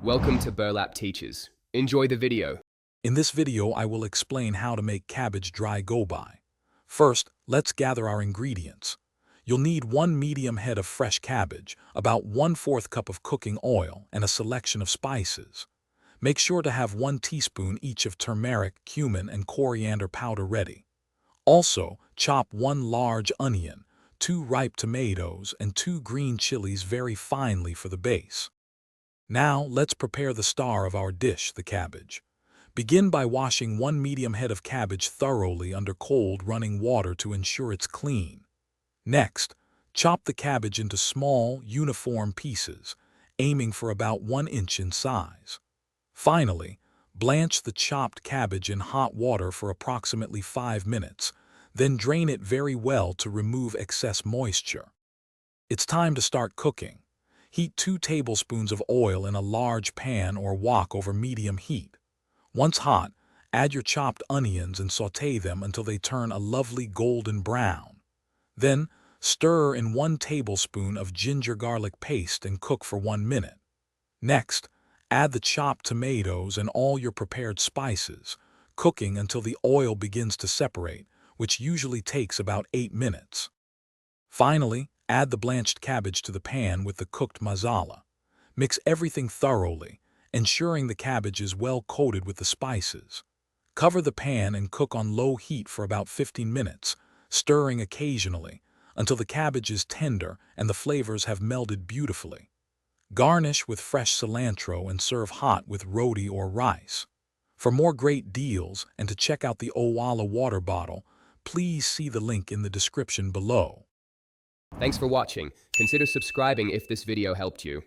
Welcome to Burlap Teachers. Enjoy the video. In this video, I will explain how to make cabbage dry gobi. First, let's gather our ingredients. You'll need 1 medium head of fresh cabbage, about 1/4 cup of cooking oil, and a selection of spices. Make sure to have 1 teaspoon each of turmeric, cumin, and coriander powder ready. Also, chop 1 large onion, 2 ripe tomatoes, and 2 green chilies very finely for the base. Now, let's prepare the star of our dish, the cabbage. Begin by washing 1 medium head of cabbage thoroughly under cold running water to ensure it's clean. Next, chop the cabbage into small, uniform pieces, aiming for about 1 inch in size. Finally, blanch the chopped cabbage in hot water for approximately 5 minutes, then drain it very well to remove excess moisture. It's time to start cooking. Heat 2 tablespoons of oil in a large pan or wok over medium heat. Once hot, add your chopped onions and sauté them until they turn a lovely golden brown. Then, stir in 1 tablespoon of ginger garlic paste and cook for 1 minute. Next, add the chopped tomatoes and all your prepared spices, cooking until the oil begins to separate, which usually takes about 8 minutes. Finally, add the blanched cabbage to the pan with the cooked masala. Mix everything thoroughly, ensuring the cabbage is well coated with the spices. Cover the pan and cook on low heat for about 15 minutes, stirring occasionally, until the cabbage is tender and the flavors have melded beautifully. Garnish with fresh cilantro and serve hot with roti or rice. For more great deals and to check out the Owala water bottle, please see the link in the description below. Thanks for watching. Consider subscribing if this video helped you.